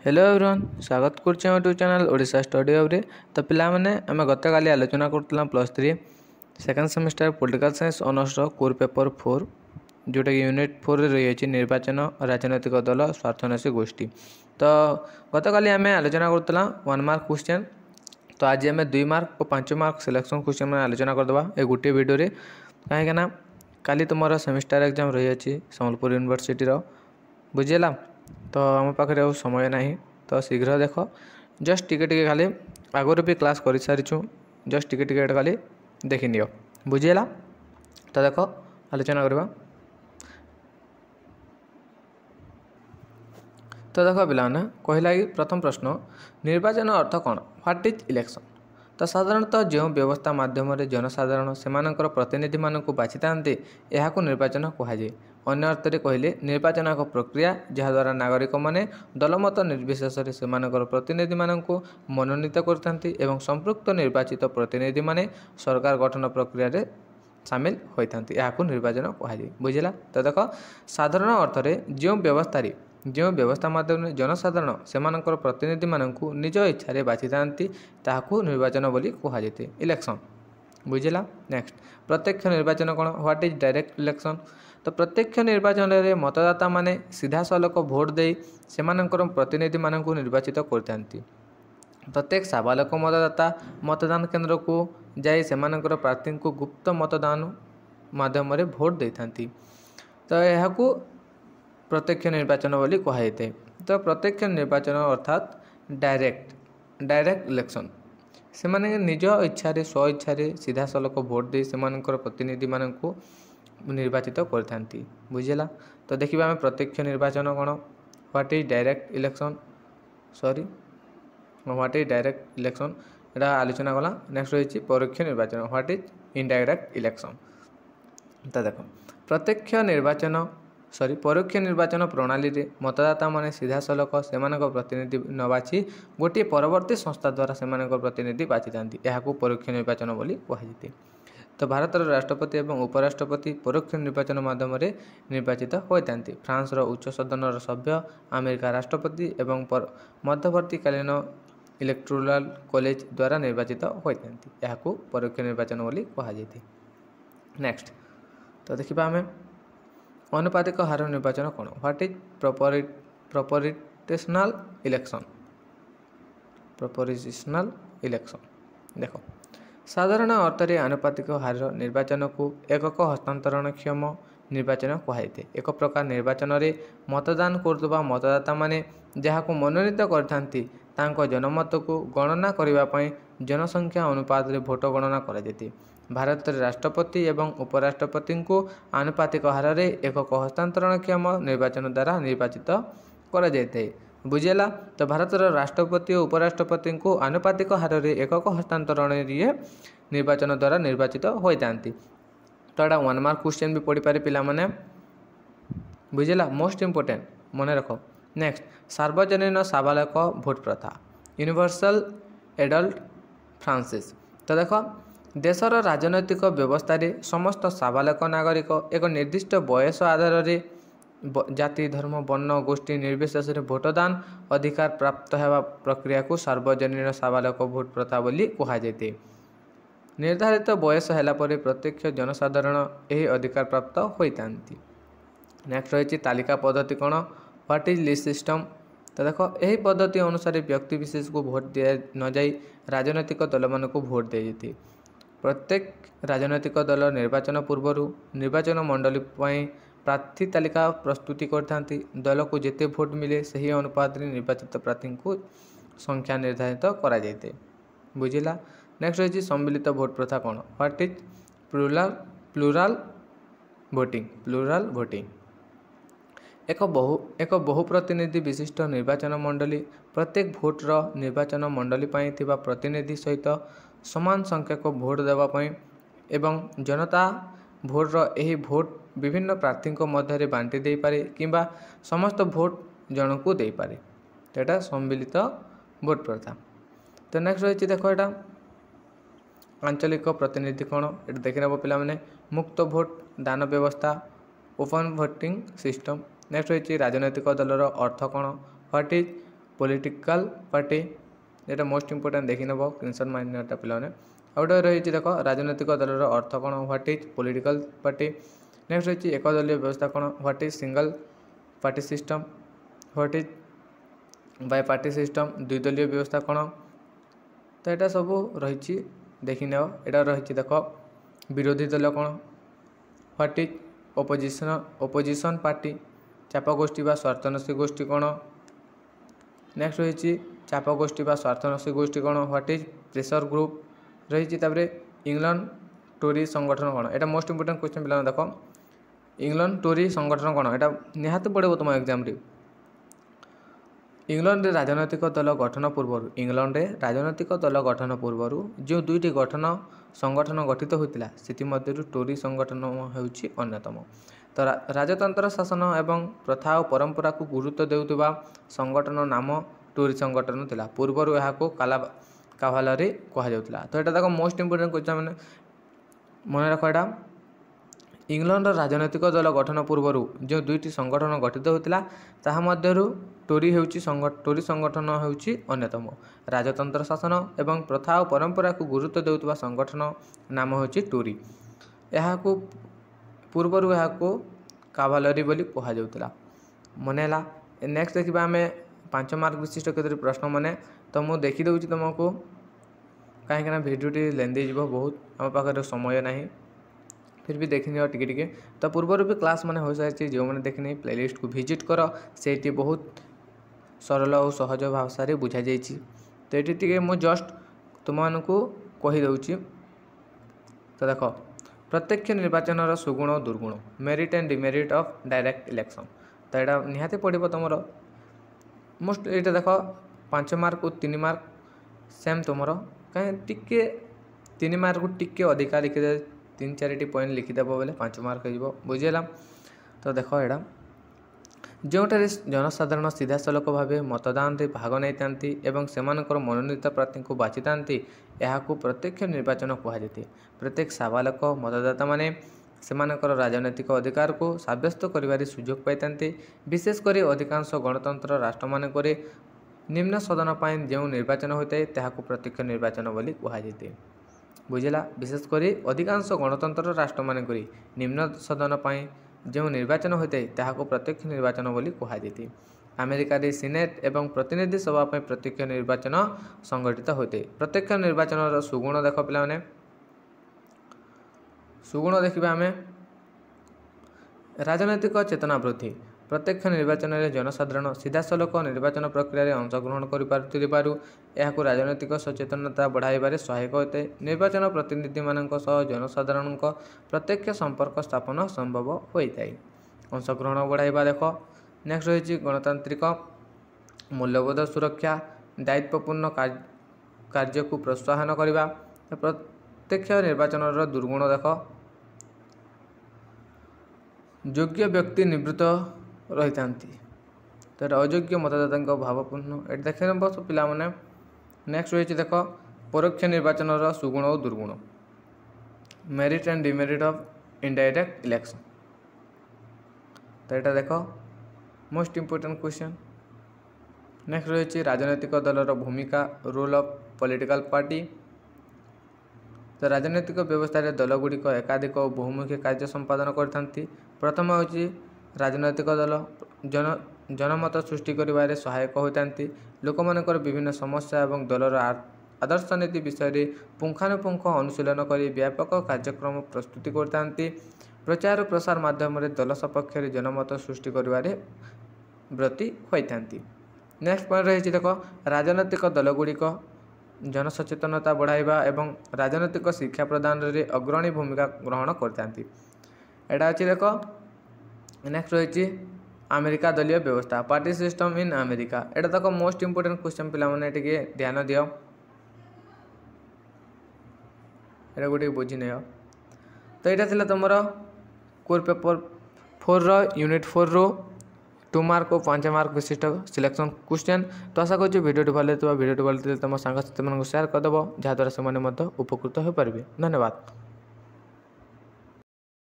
Hello everyone स्वागत करछे YouTube channel Odisha study hub रे। तो पिला माने आमे गतकाली आलोचना करतला +3 second semester political science honours रो कोर पेपर 4 जोटा कि यूनिट 4 रे रही अछि निर्वाचन राजनैतिक दल स्वार्थनाशी गोष्ठी। तो गतकाली आमे आलोचना करतला 1 मार्क क्वेश्चन। तो आज आमे 2 मार्क और 5 मार्क सिलेक्शन क्वेश्चन में आलोचना करदबा ए गुटे वीडियो रे। काहे ना काली तुमरो सेमेस्टर एग्जाम रही अछि संबलपुर यूनिवर्सिटी रो बुझिला। तो आम पाखे आ समय ना तो शीघ्र देख जस्ट टिके खाली आगुरी भी क्लास कर सारीचु जस्ट टिके खाली देखी नियो बुझीगला। तो देख आलोचना करवा। तो देख पिलाने कहला कि प्रथम प्रश्न निर्वाचन अर्थ कौन व्हाट इज इलेक्शन। तो साधारणतः जो व्यवस्था माध्यम जनसाधारण से प्रतिनिधि मानक बाछि थांते यहाको निर्वाचन कहुए। अन्य अर्थ कहले निर्वाचन एक प्रक्रिया जहाद्वारा नागरिक माने दलमत निर्विशेष से प्रतिनिधि मानक मनोनीत करथांती एवं संपृक्त निर्वाचित प्रतिनिधि माने सरकार गठन प्रक्रिया रे सामिल होइथांती यहाको निर्वाचन कहुए बुझिला। तो देख साधारण अर्थ जो व्यवस्था माध्यम जनसाधारण से प्रतिनिधि मानक निज इच्छा बाछि थांती ताहाको निर्वाचन बोली कहुए इलेक्शन बुझिला। नेक्स्ट प्रत्यक्ष निर्वाचन कौन व्हाट इज डायरेक्ट इलेक्शन। तो प्रत्यक्ष निर्वाचन में मतदाता माने सीधा सलख भोट दे से प्रतिनिधि मानक निर्वाचित करथांती। प्रत्येक साबालक मतदाता मतदान केन्द्र को जाई से प्रार्थी को गुप्त मतदान माध्यम भोट दे थांती। तो यह प्रत्यक्ष निर्वाचन बोली कहुए। तो प्रत्यक्ष निर्वाचन अर्थात डायरेक्ट इलेक्शन से माने निज इच्छा स्व इच्छा सीधा सलख भोट दे से प्रतिनिधि मानक निर्वाचित करथांती बुझिला। तो देखिबा हम प्रत्यक्ष निर्वाचन कौन what is direct election what is direct election एटा आलोचना कला। नेक्स्ट रही परोक्ष निर्वाचन व्हाट इज इनडायरेक्ट इलेक्शन। तो देखो प्रत्यक्ष निर्वाचन परोक्ष निर्वाचन प्रणाली रे मतदाता माने सीधा सलख से प्रतिनिधि न बाछि गोटे परवर्ती संस्था द्वारा से प्रतिनिधि बाछि थांती यहाको परोक्ष निर्वाचन बोली कहुए। तो भारतर राष्ट्रपति एवं उपराष्ट्रपति परोक्ष निर्वाचन माध्यम निर्वाचित होइथांती। फ्रांस रो उच्च सदन सभ्य अमेरिका राष्ट्रपति एवं मध्यवर्तीकालीन इलेक्टोरल कॉलेज द्वारा निर्वाचित होइथांती यहाको परोक्ष निर्वाचन बोली कहुए। नेक्स्ट तो देखिबा हमें अनुपातिक हार निर्वाचन कौन व्हाट इज प्रोपोर्शनल इलेक्शन। देखो साधारण अर्थ में आनुपातिक हार निर्वाचन को एकक हस्तांतरणक्षम निर्वाचन कहुए। एक प्रकार निर्वाचन रे मतदान करथबा मतदाता माने जहाको मनोनीत करथांती तांको जनमत को गणना करिबा पई जनसंख्या अनुपात रे भोट गणना करा जेते। भारत राष्ट्रपति एवं उपराष्ट्रपति को आनुपातिक हार रे एकक हस्तांतरणक्षम निर्वाचन द्वारा निर्वाचित करा जेते बुझेला। तो भारत राष्ट्रपति और उपराष्ट्रपति को आनुपातिक हार रे एकक हस्तांतरण निर्वाचन द्वारा निर्वाचित होइथांती। तो एटा 1 मार्क क्वेश्चन भी पढ़ी पारे पिला माने बुझेला मोस्ट इंपोर्टेंट मन रख। नेक्स्ट सार्वजनीन साबालक भोट प्रथा यूनिवर्सल एडल्ट फ्रांसिस। तो देखो देशर राजनैतिक व्यवस्था रे समस्त साबालक नागरिक एक निर्दिष्ट बयस आधार रे जाति धर्म वर्ण गोष्ठी निर्विशेष भोटदान अधिकार प्राप्त होगा प्रक्रिया को सार्वजनीन साबालक भोट प्रथा बोली कहुए। निर्धारित बयस है प्रत्यक्ष जनसाधारण यही अधिकार प्राप्त होइथांती। नेक्स्ट रही तालिका पद्धति कौन व्हाट इज लिस्ट सिस्टम। तो देखो यही पद्धति अनुसार व्यक्ति विशेष को भोट दिया न जाई राजनैतिक दल मान को भोट दी जाती। प्रत्येक राजनैतिक दल निर्वाचन पूर्व निर्वाचन मंडली प्रार्थी तालिका प्रस्तुति करथांती। दल को जिते भोट मिले सही अनुपात रे निर्वाचित प्रार्थी को संख्या निर्धारित करा जायते बुझिला। नेक्स्ट रही सम्मिलित भोट प्रथा कौन व्हाट इज प्लूराल भोटिंग। एक बहु प्रतिनिधि विशिष्ट निर्वाचन मंडली प्रत्येक भोटर निर्वाचन मंडली पाई थिबा प्रतिनिधि सहित समान संख्यक भोट देवा पाई एवं जनता भोटर यही भोट विभिन्न प्रार्थी मध्य बांटी दे पारे किंबा समस्त भोट जन को दे पारे। तो यहाँ सम्मिलित भोट प्रथा। तो नेक्स्ट रही देखो यहाँ आंचलिक प्रतिनिधि कौन ये देखने पिला माने मुक्त भोट दान व्यवस्था ओपन भोटिंग सिस्टम। नेक्स्ट रही राजनैतिक दलर अर्थ कौन what is political party Etah most important देखि नब स्क्रीनशॉट मारनेटा पिलाने आउटे रही देखो राजनैतिक दलर अर्थ कौन what is political party next रही एक दलीय व्यवस्था कौन what is single party system what is by party system दुई दलीय व्यवस्था कौन तो यहाँ सब रही देखि न यहाँ रही देख विरोधी दल कौन व्हाट इज ओपोजिशन पार्टी चाप गोष्ठी बा स्वार्थनसी गोष्ठी कौन नेक्स्ट रही चाप गोष्ठी बा स्वार्थनसी गोष्ठी कौन व्हाट इज प्रेशर ग्रुप रही इंग्लैंड टोरी संगठन कौन यहाँ मोस्ट इंपोर्टेंट क्वेश्चन पे देख इंग्लैंड टोरी संगठन कौन यहाँ निहाती पड़े तुम एग्जाम इंग्लैंड राजनैतिक दल गठन पूर्व इंग्लैंड राजनैतिक दल गठन पूर्व जो दुईटी संगठन गठित होता से टोरी संगठन होउछि अन्यतम तो राजतंत्र शासन एवं प्रथा और परंपरा को गुरुत्व देउथिबा संगठन नाम टोरी संगठन थिला पूर्व यह काभालरी कह जाउथिला तो यहाँ देख मोस्ट इंपोर्टेंट क्वेश्चन मैंने मन रख यहाँ इंग्लैंड राजनैतिक दल गठन पूर्व जो दुईटी संगठन गठित होता ताहा मध्यरु टोरी टोरी संगठन होउछि अन्यतम राजतंत्र शासन एवं प्रथा और परंपरा को गुरुत्व देउथिबा संगठन नाम होउछि टोरी यहाकू पूर्व यह काभालरी बोली कह जाउथिला मनेला नेक्स्ट देखिबा हमें 5 मार्क विशिष्ट केतरी प्रश्न मने तो मु देखि दउछि तुमको कहीं भिडियोटी लेंदी जीव बहुत आम पाखे समय नहीं फिर भी देखनी टिके टिके तो पूर्वर भी क्लास मैंने हो सारी जो मैंने देखनी प्लेलिस्ट को विजिट कर से बहुत सरल और सहज भाषा बुझा जाइए तो ये टे मुझ जस्ट तुमको कहीदे तो देख प्रत्यक्ष निर्वाचन सुगुण और दुर्गुण merit and demerit of direct election तो यहाँ निहाती पड़ो तुम मोस्ट ये देख 5 मार्क और 3 मार्क सेम तुम कहीं टिके 3 मार्क को टिके अधिका लिखिदे 3-4 पॉइंट लिखिदेव बोले 5 मार्क हो बुझीगला तो देख यहाँ जो जनसाधारण सीधा सलख भाव मतदान भाग नहीं एवं सेमानकर मनोनीत प्रार्थी को बाची था यहाँ प्रत्यक्ष निर्वाचन कहुए प्रत्येक साबालक मतदाता माने सेमानकर राजनैतिक अधिकार को सब्यस्त कर सुजोग पाई विशेषकर अधिकांश गणतंत्र राष्ट्र मानक निम्न सदन पर जो निर्वाचन होता है ताकू प्रत्यक्ष निर्वाचन बोली कहुए बुझेगा विशेषकर अधिकांश गणतंत्र राष्ट्र मानक निम्न सदन पर जो निर्वाचन होता है ताकू प्रत्यक्ष निर्वाचन बोली कहुए अमेरिकार सीनेट एवं प्रतिनिधि सभा पर प्रत्यक्ष निर्वाचन संगठित होते प्रत्यक्ष निर्वाचन सुगुण देख पे सुगुण देखा आम राजनैतिक चेतना वृद्धि प्रत्यक्ष निर्वाचन में जनसाधारण सीधा सलख निर्वाचन प्रक्रिया अंशग्रहण कर राजनैतिक सचेतनता बढ़ाइबार सहायक होता है निर्वाचन प्रतिनिधि मानक सह जनसाधारण प्रत्यक्ष संपर्क स्थापन संभव होता है अंशग्रहण बढ़ाइबा देख नेक्स्ट रही गणतांत्रिक मूल्यबोध सुरक्षा दायित्वपूर्ण कार्य को प्रोत्साहन करने प्रत्यक्ष निर्वाचन दुर्गुण देख योग्य व्यक्ति निवृत्त रही था तो अयोग्य मतदाता भावपूर्ण ये देख बस पाने नेक्स्ट रही देख परोक्ष निर्वाचन सुगुण और दुर्गुण merit and demerit of indirect election तो यहाँ देख मोस्ट इंपोर्टेंट क्वेश्चन नेक्स्ट रही राजनैतिक दलर भूमिका रोल ऑफ पॉलिटिकल पार्टी तो राजनैतिक व्यवस्था दलगुड़िक एकाधिक बहुमुखी कार्य संपादन करथांती प्रथम होची राजनैतिक दल जनमत सृष्टि करिबारे सहायक होतांती लोक मानकर विभिन्न समस्या एवं दलर आदर्श नीति विषय में पुंखानुपुंख अनुशीलन कर व्यापक कार्यक्रम प्रस्तुति करथांती प्रचार प्रसार माध्यम दल सपक्ष जनमत सृष्टि करिबारे ब्रती होइथांती नेक्स्ट पॉइंट रही देख राजनैतिक दलगुड़िक जनसचेतनता बढ़ाइबा एवं राजनैतिक शिक्षा प्रदान में अग्रणी भूमिका ग्रहण करथांती एटा अच्छी देख नेक्स्ट रही अमेरिका दलीय व्यवस्था पार्टी सिस्टम इन अमेरिका एटा तक मोस्ट इंपोर्टेंट क्वेश्चन पे टिके ध्यान दियो एटा गोटे बुझी नहीं तो यहाँ थी तुम कोर पेपर 4 यूनिट 4 2 मार्क और 5 मार्क विशिष्ट सिलेक्शन क्वेश्चन तो आशा करूँ भिडियो भल भिडियो भल तुम सांग साथी शेयर करदेव जहाँद्वारा से उपकृत हो पारे धन्यवाद।